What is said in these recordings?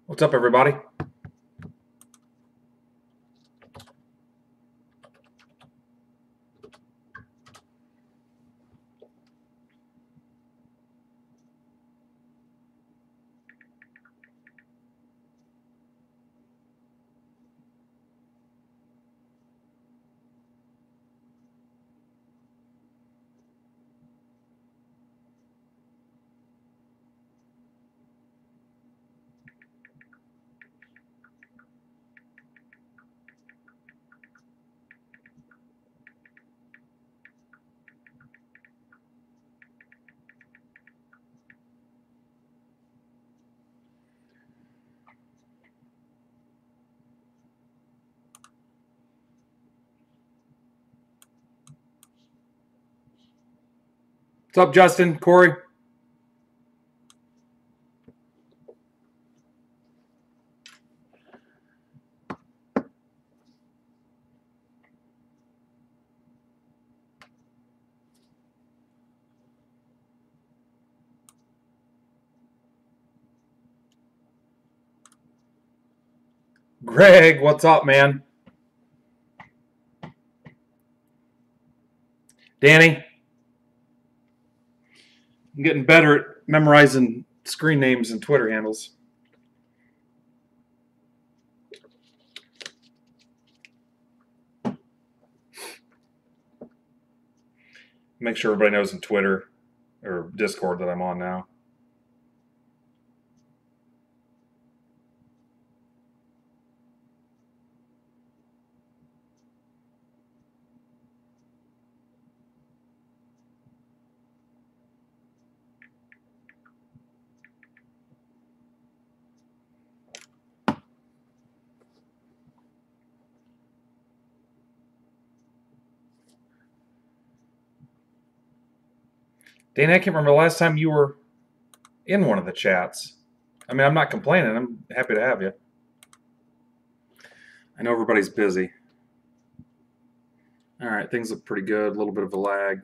What's up, everybody? What's up, Justin? Corey? Greg, what's up, man? Danny? I'm getting better at memorizing screen names and Twitter handles. Make sure everybody knows in Twitter or Discord that I'm on now. Danny, I can't remember the last time you were in one of the chats. I mean, I'm not complaining. I'm happy to have you. I know everybody's busy. All right, things look pretty good. A little bit of a lag.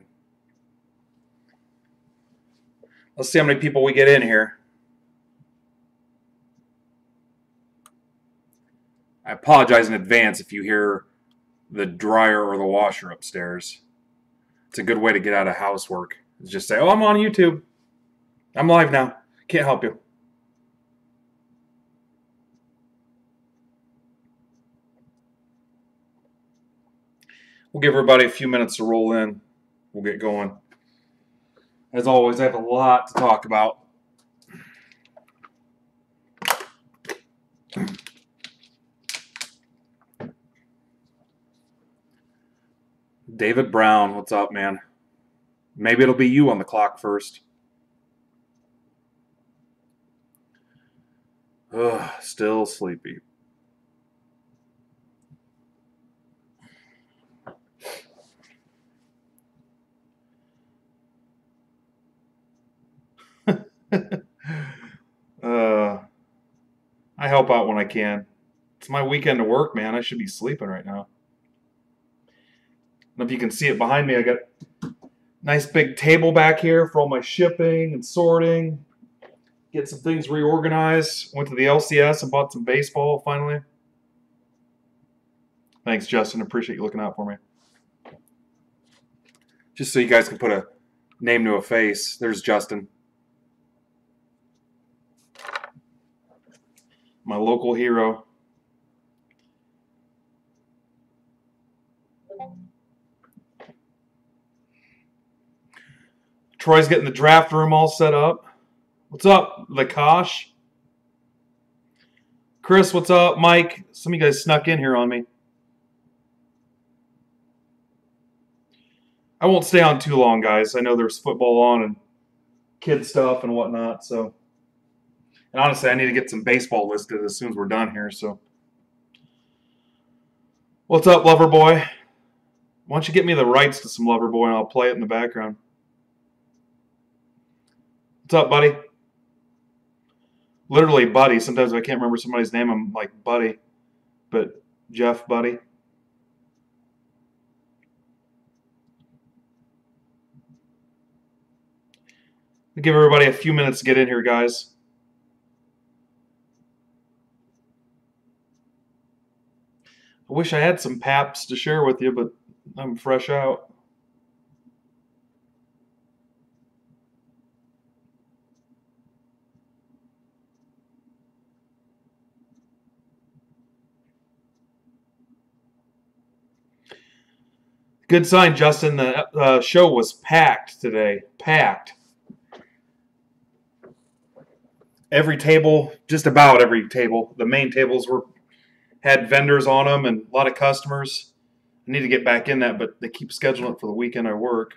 Let's see how many people we get in here. I apologize in advance if you hear the dryer or the washer upstairs. It's a good way to get out of housework. Just say, "Oh, I'm on YouTube. I'm live now. Can't help you." We'll give everybody a few minutes to roll in. We'll get going. As always, I have a lot to talk about. David Brown, what's up, man? Maybe it'll be you on the clock first. Ugh, still sleepy. I help out when I can. It's my weekend to work, man. I should be sleeping right now. I don't know if you can see it behind me. I got a nice big table back here for all my shipping and sorting. Get some things reorganized. Went to the LCS and bought some baseball finally. Thanks, Justin. Appreciate you looking out for me. Just so you guys can put a name to a face. There's Justin. My local hero. Troy's getting the draft room all set up. What's up, Lakash? Chris, what's up? Mike, some of you guys snuck in here on me. I won't stay on too long, guys. I know there's football on and kid stuff and whatnot. So, and honestly, I need to get some baseball listed as soon as we're done here. So, what's up, Loverboy? Why don't you get me the rights to some Loverboy and I'll play it in the background. What's up, buddy? Literally, buddy. Sometimes if I can't remember somebody's name, I'm like, buddy. But Jeff, buddy. I'll give everybody a few minutes to get in here, guys. I wish I had some Paps to share with you, but I'm fresh out. Good sign, Justin. The show was packed today. Packed. Every table, just about every table, the main tables had vendors on them and a lot of customers. I need to get back in that, but they keep scheduling it for the weekend I work.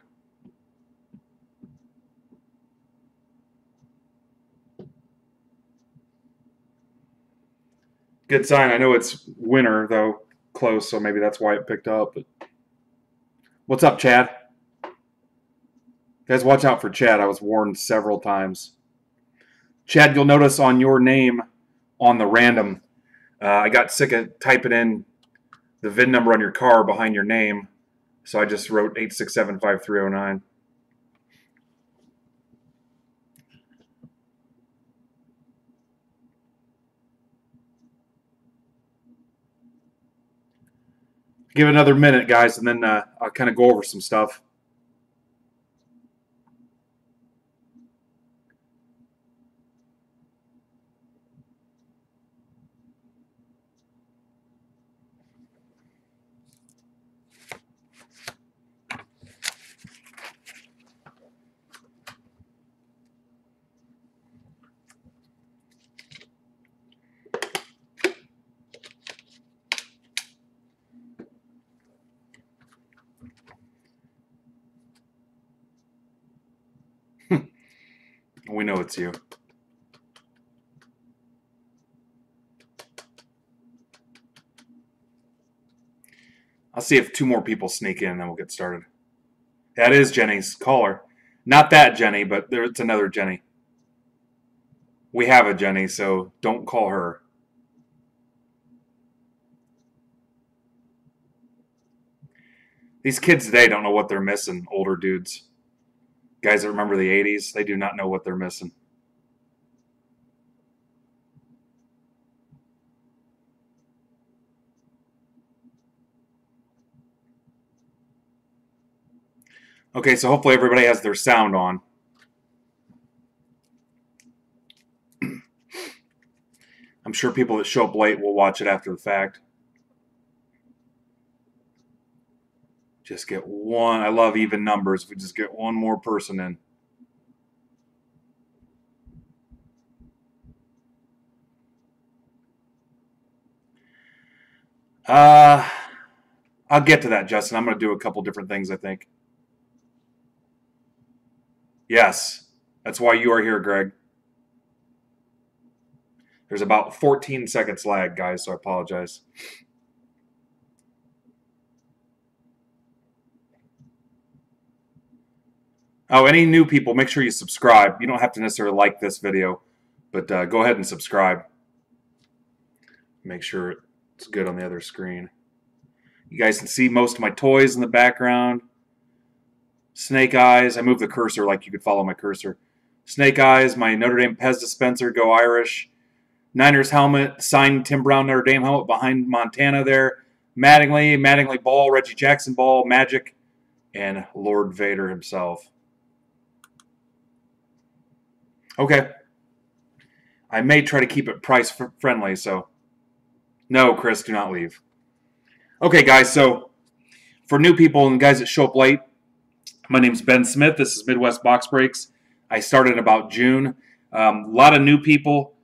Good sign. I know it's winter, though, close, so maybe that's why it picked up. But what's up, Chad? Guys, watch out for Chad. I was warned several times. Chad, you'll notice on your name on the random, I got sick of typing in the VIN number on your car behind your name, so I just wrote 8675309. Give it another minute, guys, and then I'll kind of go over some stuff. We know it's you. I'll see if 2 more people sneak in, then we'll get started. That is Jenny's caller. Not that Jenny, but it's another Jenny. We have a Jenny, so don't call her. These kids today don't know what they're missing, older dudes. Guys that remember the 80s, they do not know what they're missing. Okay, so hopefully everybody has their sound on. I'm sure people that show up late will watch it after the fact. Just get one. I love even numbers. If we just get one more person in. I'll get to that, Justin. I'm going to do a couple different things, I think. Yes, that's why you are here, Greg. There's about 14 seconds lag, guys, so I apologize. Oh, any new people, make sure you subscribe. You don't have to necessarily like this video, but go ahead and subscribe. Make sure it's good on the other screen. You guys can see most of my toys in the background. Snake Eyes. I moved the cursor like you could follow my cursor. Snake Eyes, my Notre Dame Pez dispenser, Go Irish. Niners helmet, signed Tim Brown Notre Dame helmet behind Montana there. Mattingly ball, Reggie Jackson ball, Magic, and Lord Vader himself. Okay. I may try to keep it price friendly, so no, Chris, do not leave. Okay, guys, so for new people and guys that show up late, my name's Ben Smith. This is Midwest Box Breaks. I started in about June. A lot of new people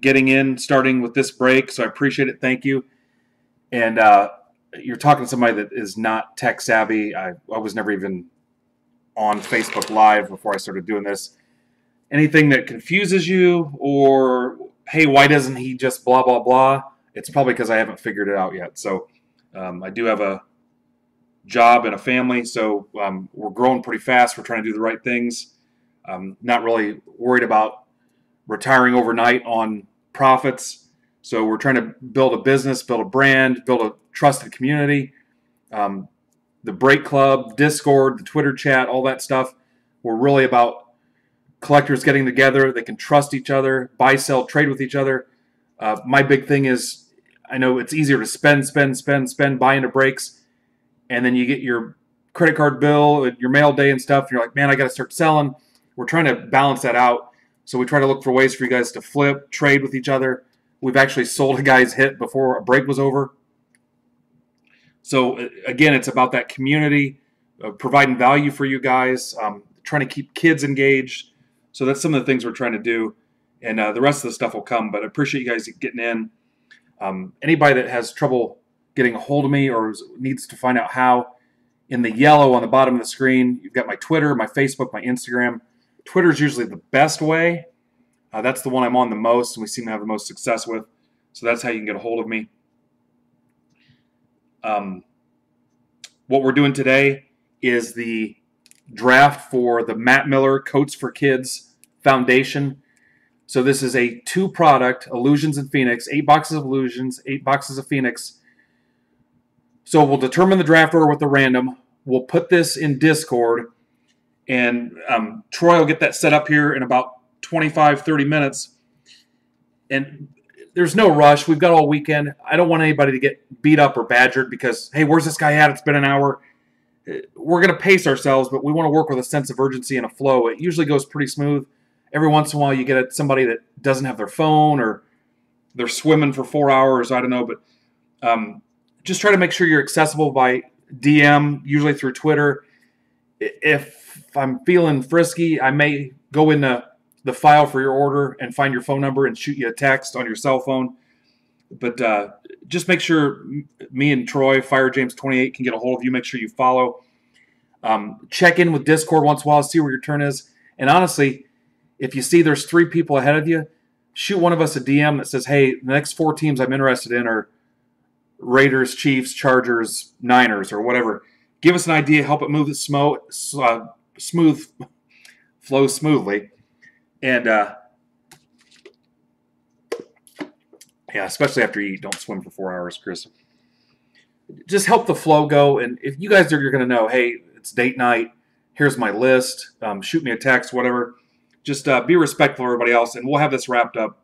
getting in, starting with this break, so I appreciate it. Thank you. And you're talking to somebody that is not tech savvy. I was never even on Facebook Live before I started doing this. Anything that confuses you or, hey, why doesn't he just blah, blah, blah, it's probably because I haven't figured it out yet. So I do have a job and a family, so we're growing pretty fast. We're trying to do the right things. Not really worried about retiring overnight on profits. So we're trying to build a business, build a brand, build a trusted community. The Break Club, Discord, the Twitter chat, all that stuff. We're really about collectors getting together. They can trust each other, buy, sell, trade with each other. My big thing is I know it's easier to spend, buy into breaks, and then you get your credit card bill, your mail day and stuff, and you're like, man, I got to start selling. We're trying to balance that out. So we try to look for ways for you guys to flip, trade with each other. We've actually sold a guy's hit before a break was over. So again, it's about that community, providing value for you guys, trying to keep kids engaged. So that's some of the things we're trying to do. And the rest of the stuff will come. But I appreciate you guys getting in. Anybody that has trouble getting a hold of me or needs to find out how, in the yellow on the bottom of the screen, you've got my Twitter, my Facebook, my Instagram. Twitter is usually the best way. That's the one I'm on the most and we seem to have the most success with. So that's how you can get a hold of me. What we're doing today is the draft for the Matt Miller Coats for Kids Foundation. So this is a 2-product, Illusions and Phoenix, 8 boxes of Illusions, 8 boxes of Phoenix. So we'll determine the draft order with the random. We'll put this in Discord, and Troy will get that set up here in about 25, 30 minutes. And there's no rush. We've got all weekend. I don't want anybody to get beat up or badgered because, hey, where's this guy at? It's been an hour. We're going to pace ourselves, but we want to work with a sense of urgency and a flow. It usually goes pretty smooth. Every once in a while you get somebody that doesn't have their phone or they're swimming for 4 hours. I don't know, but just try to make sure you're accessible by DM, usually through Twitter. If I'm feeling frisky, I may go into the file for your order and find your phone number and shoot you a text on your cell phone. But just make sure me and Troy, FireJames28, can get a hold of you. Make sure you follow. Check in with Discord once in a while, see where your turn is. And honestly, if you see there's 3 people ahead of you, shoot one of us a DM that says, hey, the next 4 teams I'm interested in are Raiders, Chiefs, Chargers, Niners, or whatever. Give us an idea, help it move flow smoothly. And yeah, especially after you eat, don't swim for 4 hours, Chris. Just help the flow go. And if you guys you're going to know, hey, it's date night, here's my list, shoot me a text, whatever. Just be respectful of everybody else, and we'll have this wrapped up.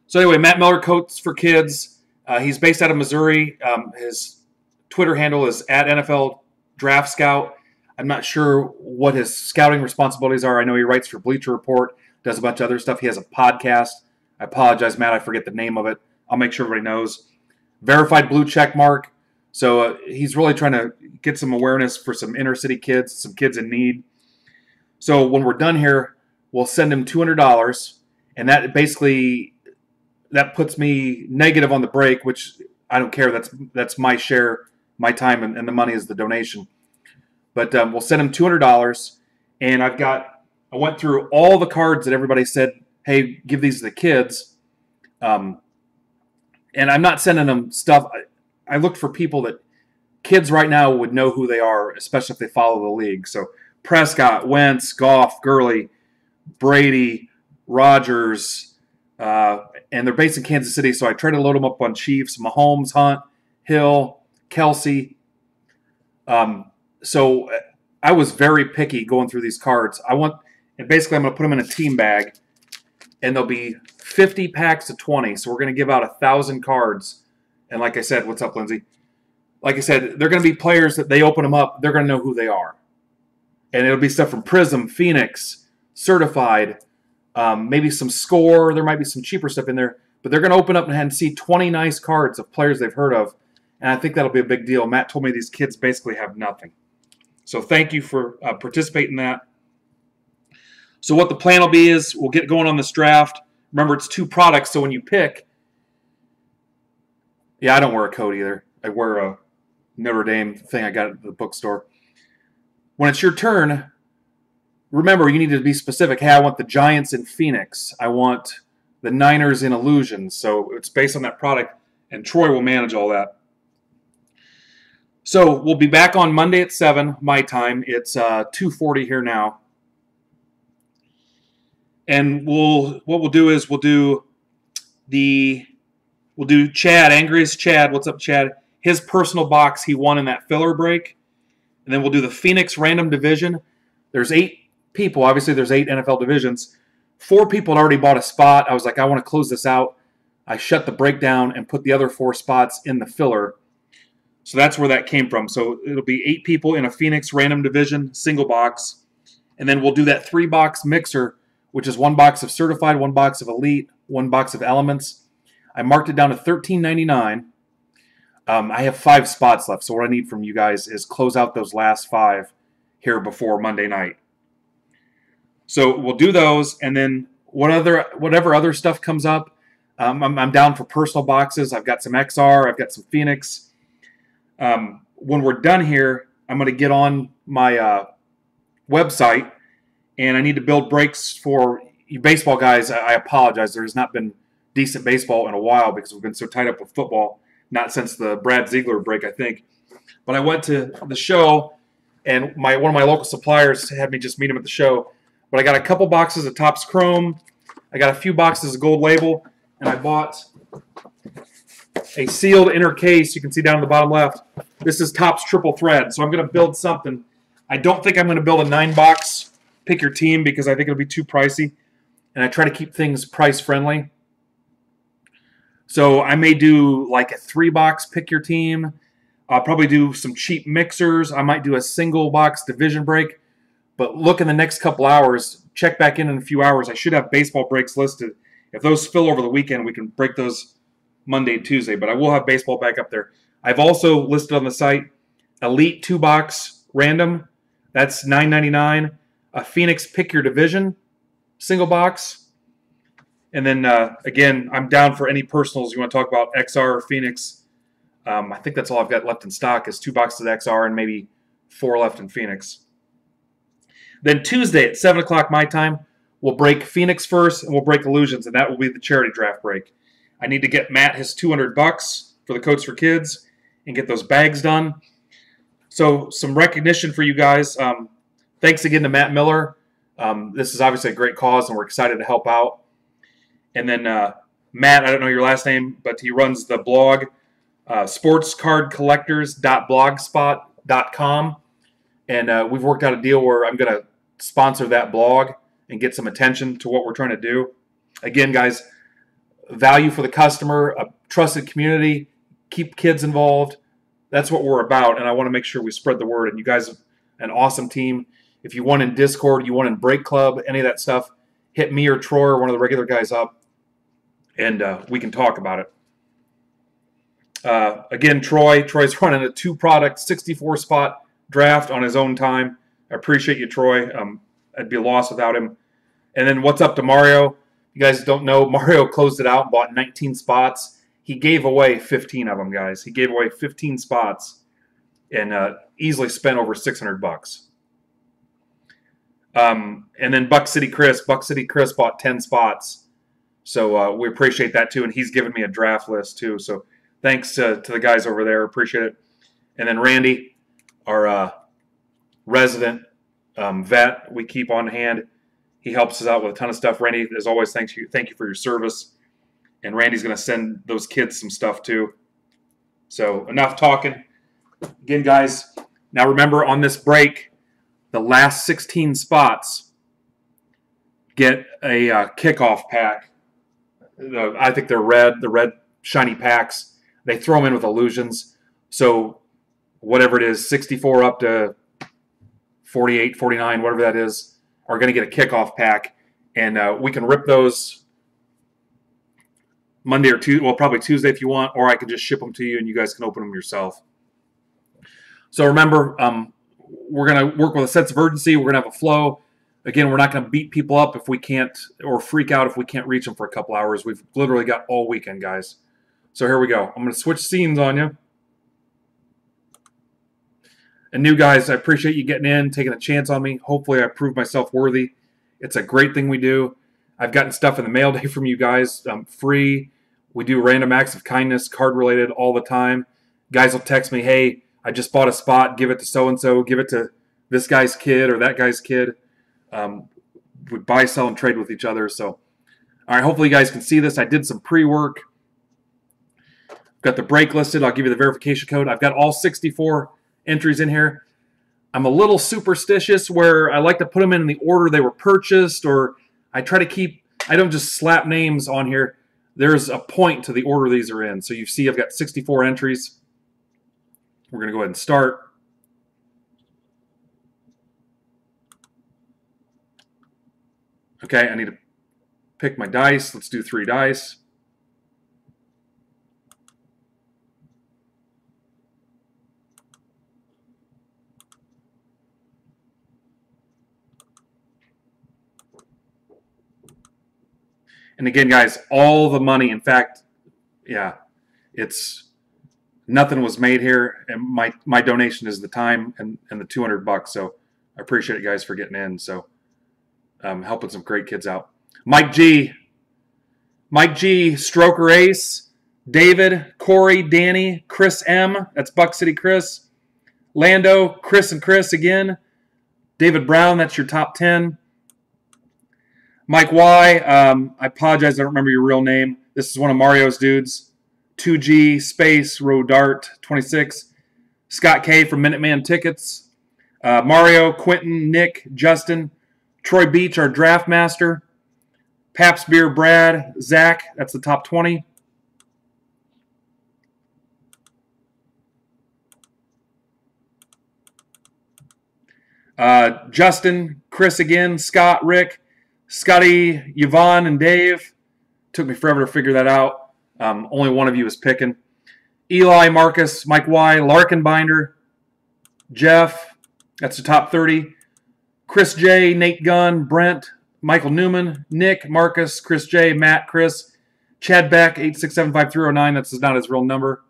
So anyway, Matt Miller Coats for Kids. He's based out of Missouri. His Twitter handle is @NFL Draft Scout. I'm not sure what his scouting responsibilities are. I know he writes for Bleacher Report, does a bunch of other stuff. He has a podcast. I apologize, Matt. I forget the name of it. I'll make sure everybody knows. Verified blue check mark. So he's really trying to get some awareness for some inner city kids, some kids in need. So when we're done here, we'll send him $200, and that basically puts me negative on the break, which I don't care. That's my share, my time, and the money is the donation. But we'll send him $200, and I went through all the cards that everybody said, hey, give these to the kids. And I'm not sending them stuff. I looked for people that kids right now would know who they are, especially if they follow the league. So Prescott, Wentz, Goff, Gurley, Brady, Rodgers, and they're based in Kansas City, so I tried to load them up on Chiefs, Mahomes, Hunt, Hill, Kelsey. So I was very picky going through these cards. And basically I'm going to put them in a team bag, and there'll be 50 packs of 20, so we're going to give out 1,000 cards. And like I said, what's up, Lindsay? Like I said, they're going to be players that they open them up, they're going to know who they are. And it'll be stuff from Prism, Phoenix, Certified, maybe some Score. There might be some cheaper stuff in there. But they're going to open up and see 20 nice cards of players they've heard of. And I think that'll be a big deal. Matt told me these kids basically have nothing. So thank you for participating in that. So what the plan will be is we'll get going on this draft. Remember, it's 2 products, so when you pick... Yeah, I don't wear a coat either. I wear a Notre Dame thing I got at the bookstore. When it's your turn, remember, you need to be specific. Hey, I want the Giants in Phoenix. I want the Niners in Illusions. So it's based on that product, and Troy will manage all that. So we'll be back on Monday at 7, my time. It's 2:40 here now. And what we'll do is we'll do Chad, Angriest Chad. What's up, Chad? His personal box he won in that filler break. And then we'll do the Phoenix random division. There's 8 people. Obviously, there's 8 NFL divisions. 4 people had already bought a spot. I was like, I want to close this out. I shut the break down and put the other 4 spots in the filler. So that's where that came from. So it'll be 8 people in a Phoenix random division, single box. And then we'll do that 3-box mixer, which is 1 box of Certified, 1 box of Elite, 1 box of Elements. I marked it down to $13.99. I have 5 spots left, so what I need from you guys is close out those last 5 here before Monday night. So we'll do those, and then whatever other stuff comes up, I'm down for personal boxes. I've got some XR, I've got some Phoenix. When we're done here, I'm going to get on my website, and I need to build breaks for you baseball guys. I apologize. There has not been decent baseball in a while because we've been so tied up with football. Not since the Brad Ziegler break, I think. But I went to the show, and one of my local suppliers had me just meet him at the show. But I got a couple boxes of Topps Chrome. I got a few boxes of Gold Label, and I bought a sealed inner case. You can see down in the bottom left. This is Topps Triple Thread. So I'm going to build something. I don't think I'm going to build a 9-box pick your team because I think it'll be too pricey. And I try to keep things price friendly. So I may do like a 3-box pick your team. I'll probably do some cheap mixers. I might do a single box division break. But look in the next couple hours. Check back in a few hours. I should have baseball breaks listed. If those fill over the weekend, we can break those Monday and Tuesday. But I will have baseball back up there. I've also listed on the site Elite 2-box random. That's $9.99. A Phoenix pick your division single box. And then, again, I'm down for any personals you want to talk about, XR or Phoenix. I think that's all I've got left in stock is 2 boxes of XR and maybe 4 left in Phoenix. Then Tuesday at 7 o'clock my time, we'll break Phoenix first, and we'll break Illusions, and that will be the charity draft break. I need to get Matt his $200 for the Coats for Kids and get those bags done. So some recognition for you guys. Thanks again to Matt Miller. This is obviously a great cause, and we're excited to help out. And then Matt, I don't know your last name, but he runs the blog, sportscardcollectors.blogspot.com. And we've worked out a deal where I'm going to sponsor that blog and get some attention to what we're trying to do. Again, guys, value for the customer, a trusted community, keep kids involved. That's what we're about, and I want to make sure we spread the word. And you guys are an awesome team. If you want in Discord, you want in Break Club, any of that stuff, hit me or Troy or one of the regular guys up. And we can talk about it. Again, Troy's running a 2-product, 64-spot draft on his own time. I appreciate you, Troy. I'd be a loss without him. And then what's up to Mario? You guys don't know, Mario closed it out and bought 19 spots. He gave away 15 of them, guys. He gave away 15 spots and easily spent over $600. And then Buck City Chris bought 10 spots. So we appreciate that, too. And he's given me a draft list, too. So thanks to the guys over there. Appreciate it. And then Randy, our resident vet we keep on hand. He helps us out with a ton of stuff. Randy, as always, thank you for your service. And Randy's going to send those kids some stuff, too. So enough talking. Again, guys, now remember on this break, the last 16 spots get a kickoff pack. I think they're red, the red shiny packs. They throw them in with Illusions. So whatever it is, 64 up to 48, 49, whatever that is, are going to get a kickoff pack. And we can rip those Monday or Tuesday, well, probably Tuesday if you want, or I can just ship them to you and you guys can open them yourself. So remember, we're going to work with a sense of urgency. We're going to have a flow. Again, we're not going to beat people up if we can't, or freak out if we can't reach them for a couple hours. We've literally got all weekend, guys. So here we go. I'm going to switch scenes on you. And new guys, I appreciate you getting in, taking a chance on me. Hopefully I prove myself worthy. It's a great thing we do. I've gotten stuff in the mail day from you guys, free. We do random acts of kindness, card-related all the time. Guys will text me, hey, I just bought a spot. Give it to so-and-so. Give it to this guy's kid or that guy's kid. We buy, sell, and trade with each other. So, all right, hopefully you guys can see this. I did some pre-work. Got the break listed. I'll give you the verification code. I've got all 64 entries in here. I'm a little superstitious where I like to put them in the order they were purchased, or I try to keep, I don't just slap names on here. there's a point to the order these are in. So you see I've got 64 entries. We're going to go ahead and start. Okay, I need to pick my dice. Let's do 3 dice. And again, guys, all the money, in fact, yeah, it's nothing was made here. And my donation is the time and the $200. So I appreciate you guys for getting in. So helping some great kids out. Mike G, Stroker Ace, David, Corey, Danny, Chris M, that's Buck City Chris, Lando, Chris and Chris again, David Brown, that's your top 10. Mike Y, I apologize, I don't remember your real name. This is one of Mario's dudes. 2G, Space, Rodart, 26. Scott K from Minuteman Tickets. Mario, Quentin, Nick, Justin. Troy Beach, our draft master. Pabst Beer, Brad. Zach, that's the top 20. Justin, Chris again, Scott, Rick, Scotty, Yvonne, and Dave. Took me forever to figure that out. Only one of you is picking. Eli, Marcus, Mike Y, Larkin Binder, Jeff, that's the top 30. Chris J, Nate Gunn, Brent, Michael Newman, Nick, Marcus, Chris J, Matt, Chris, Chad Beck, 8675309, that's not his real number.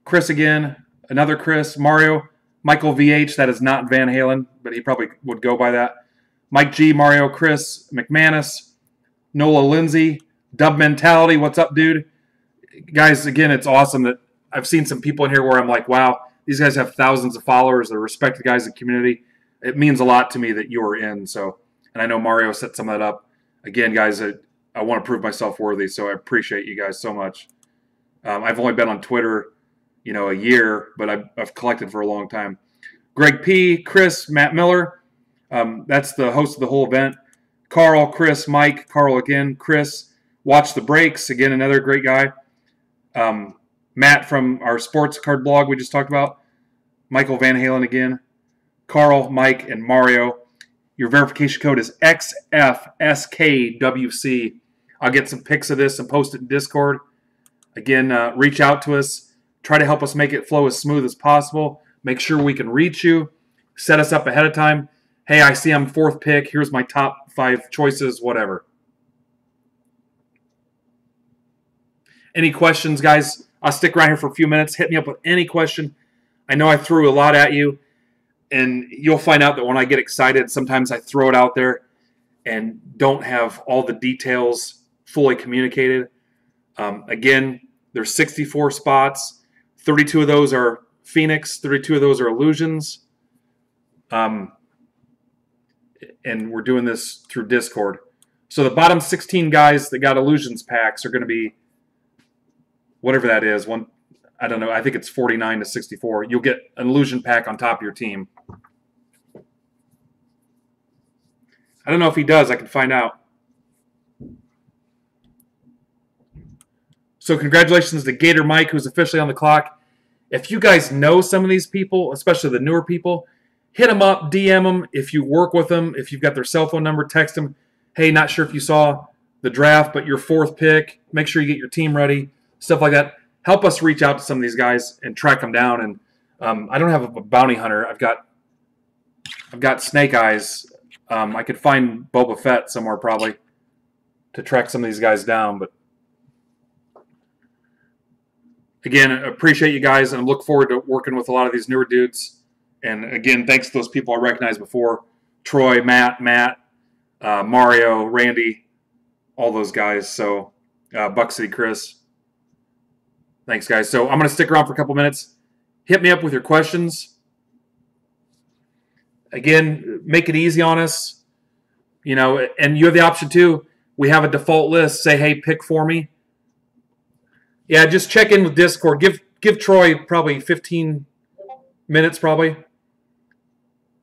Chris again, another Chris, Mario, Michael VH, that is not Van Halen, but he probably would go by that. Mike G, Mario, Chris, McManus, Nola Lindsay, Dub Mentality, what's up, dude? Guys, again, it's awesome that I've seen some people in here where I'm like, wow, these guys have thousands of followers. They're respected guys in the community. It means a lot to me that you are in. So, and I know Mario set some of that up. Again, guys, I want to prove myself worthy, so I appreciate you guys so much. I've only been on Twitter, a year, but I've collected for a long time. Greg P, Chris, Matt Miller, that's the host of the whole event. Carl, Chris, Mike, Carl again, Chris, Watch the Breaks, again, another great guy. Matt from our sports card blog we just talked about. Michael Van Halen again. Carl, Mike, and Mario. Your verification code is XFSKWC. I'll get some pics of this and post it in Discord. Again, reach out to us. Try to help us make it flow as smooth as possible. Make sure we can reach you. Set us up ahead of time. Hey, I see I'm 4th pick. Here's my top 5 choices, whatever. Any questions, guys? I'll stick around here for a few minutes. Hit me up with any question. I know I threw a lot at you, and you'll find out that when I get excited, sometimes I throw it out there and don't have all the details fully communicated. Again, there's 64 spots. 32 of those are Phoenix. 32 of those are Illusions. And we're doing this through Discord. So the bottom 16 guys that got Illusions packs are going to be whatever that is. I don't know. I think it's 49 to 64. You'll get an Illusion pack on top of your team. I don't know if he does. I can find out. So congratulations to Gator Mike, who's officially on the clock. If you guys know some of these people, especially the newer people, hit them up, DM them. If you work with them, if you've got their cell phone number, text them. Hey, not sure if you saw the draft, but your 4th pick. Make sure you get your team ready. Stuff like that. Help us reach out to some of these guys and track them down. And I don't have a bounty hunter. I've got Snake Eyes. I could find Boba Fett somewhere probably to track some of these guys down. But again, I appreciate you guys, and I look forward to working with a lot of these newer dudes. And again, thanks to those people I recognized before: Troy, Matt, Mario, Randy, all those guys. So Buck City Chris. Thanks, guys. So I'm going to stick around for a couple minutes. Hit me up with your questions. Again, make it easy on us. And you have the option too. We have a default list. Say, hey, pick for me. Yeah, just check in with Discord. Give Troy probably 15 minutes probably.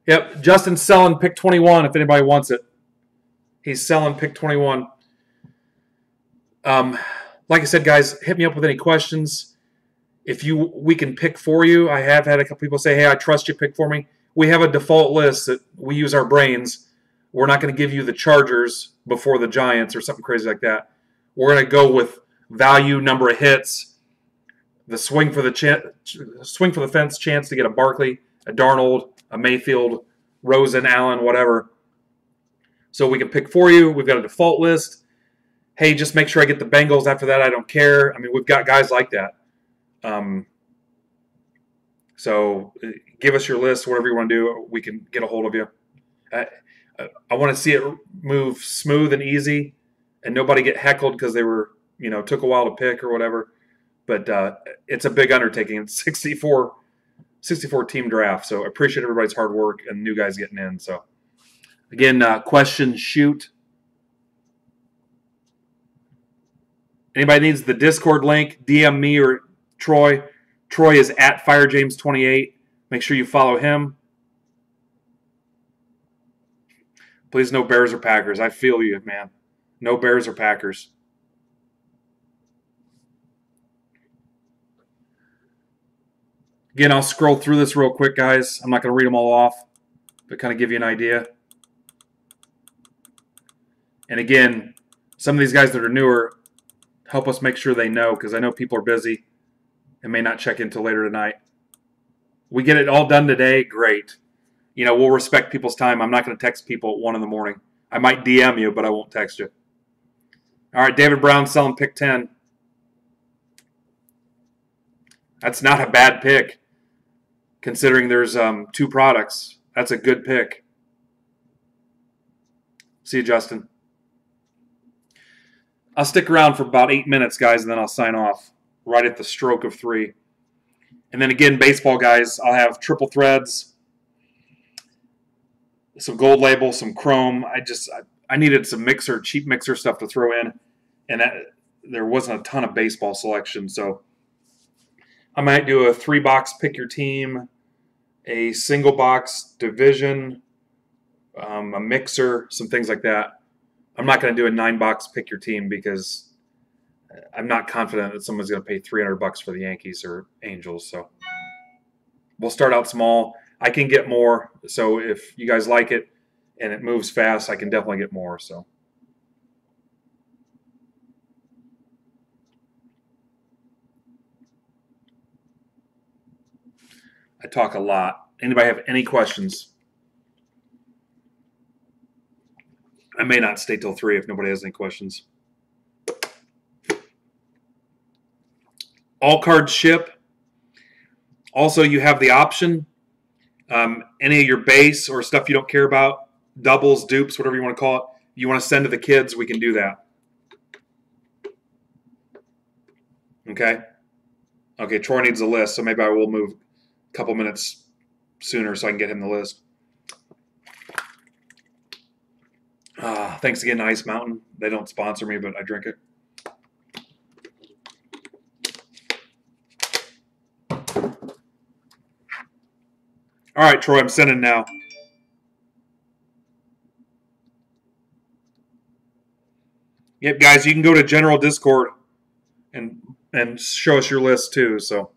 Yep, Justin's selling pick 21 if anybody wants it. He's selling pick 21. Like I said, guys, hit me up with any questions. If we can pick for you. I have had a couple people say, hey, I trust you, pick for me. We have a default list that we use our brains. We're not going to give you the Chargers before the Giants or something crazy like that. We're going to go with value, number of hits, the swing for the fence chance to get a Barkley, a Darnold, a Mayfield, Rosen, Allen, whatever. So we can pick for you. We've got a default list. Hey, just make sure I get the Bengals. After that, I don't care. I mean, we've got guys like that. So give us your list, whatever you want to do. We can get a hold of you. I want to see it move smooth and easy, and nobody get heckled because they were, took a while to pick or whatever. But it's a big undertaking. It's 64 team draft. So I appreciate everybody's hard work and new guys getting in. So again, question shoot. Anybody needs the Discord link, DM me or Troy. Troy is at FireJames28. Make sure you follow him. Please, no Bears or Packers. I feel you, man. No Bears or Packers. Again, I'll scroll through this real quick, guys. I'm not going to read them all off, but kind of give you an idea. And again, some of these guys that are newer, help us make sure they know, because I know people are busy and may not check in until later tonight. We get it all done today, great. We'll respect people's time. I'm not going to text people at 1 in the morning. I might DM you, but I won't text you. All right, David Brown selling pick 10. That's not a bad pick, considering there's 2 products. That's a good pick. See you, Justin. I'll stick around for about 8 minutes, guys, and then I'll sign off right at the stroke of 3. And then again, baseball, guys, I'll have triple threads, some gold label, some chrome. I needed some cheap mixer stuff to throw in, and there wasn't a ton of baseball selection. So I might do a 3-box pick your team, a single box division, a mixer, some things like that. I'm not going to do a 9-box pick your team because I'm not confident that someone's going to pay $300 for the Yankees or Angels. So we'll start out small. I can get more. So if you guys like it and it moves fast, I can definitely get more. So I talk a lot. Anybody have any questions? I may not stay till 3 if nobody has any questions. All cards ship. Also, you have the option. Any of your base or stuff you don't care about, doubles, dupes, whatever you want to call it, you want to send to the kids, we can do that. Okay? Okay, Troy needs a list, so maybe I will move a couple minutes sooner so I can get him the list. Thanks again to Ice Mountain. They don't sponsor me, but I drink it. All right, Troy, I'm sending now. Yep, guys, you can go to General Discord and show us your list too. So.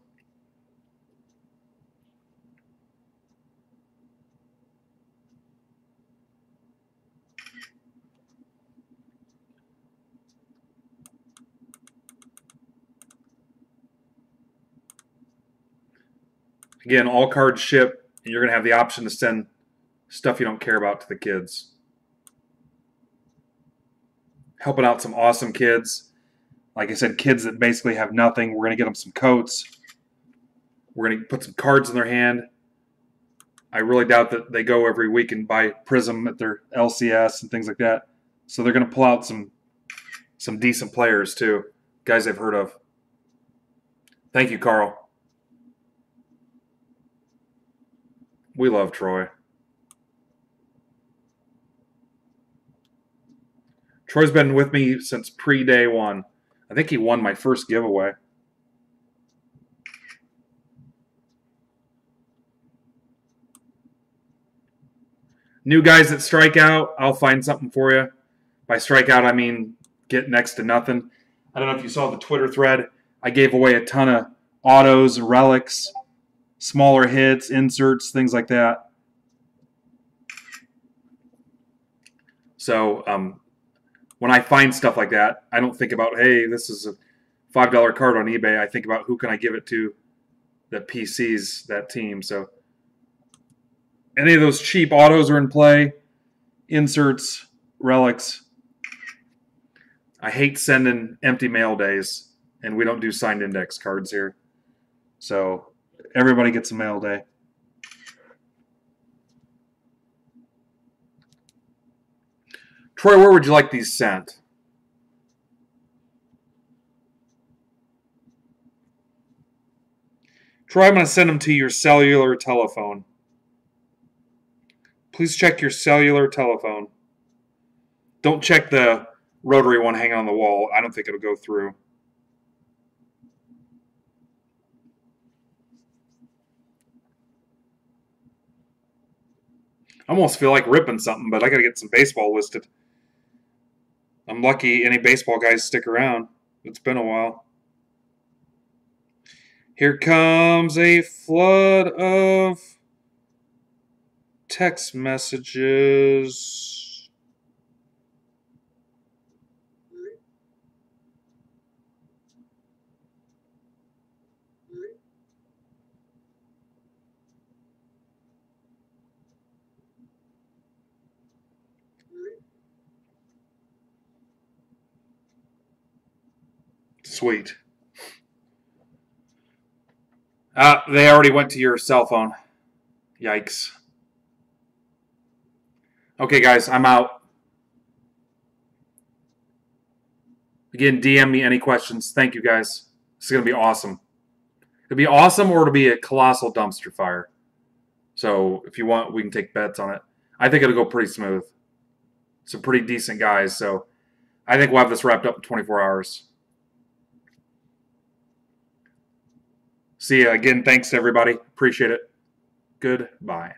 Again, all cards ship, and you're going to have the option to send stuff you don't care about to the kids. Helping out some awesome kids. Like I said, kids that basically have nothing. We're going to get them some coats. We're going to put some cards in their hand. I really doubt that they go every week and buy Prism at their LCS and things like that. So they're going to pull out some decent players too. Guys they've heard of. Thank you, Carl. We love Troy. Troy's been with me since pre-day one. I think he won my first giveaway. New guys that strike out, I'll find something for you. By strikeout, I mean get next to nothing. I don't know if you saw the Twitter thread. I gave away a ton of autos, relics, smaller hits, inserts, things like that. So when I find stuff like that, I don't think about, hey, this is a $5 card on eBay. I think about who can I give it to that PCs that team. So any of those cheap autos are in play, inserts, relics. I hate sending empty mail days, and we don't do signed index cards here. So everybody gets a mail day. Troy, where would you like these sent? Troy, I'm going to send them to your cellular telephone. Please check your cellular telephone. Don't check the rotary one hanging on the wall. I don't think it'll go through. I almost feel like ripping something, but I got to get some baseball listed. I'm lucky any baseball guys stick around. It's been a while. Here comes a flood of text messages. Sweet. They already went to your cell phone. Yikes. Okay, guys, I'm out. Again, DM me any questions. Thank you, guys. This is going to be awesome. It'll be awesome, or it'll be a colossal dumpster fire. So if you want, we can take bets on it. I think it'll go pretty smooth. Some pretty decent guys. So I think we'll have this wrapped up in 24 hours. See you again. Thanks, everybody. Appreciate it. Goodbye.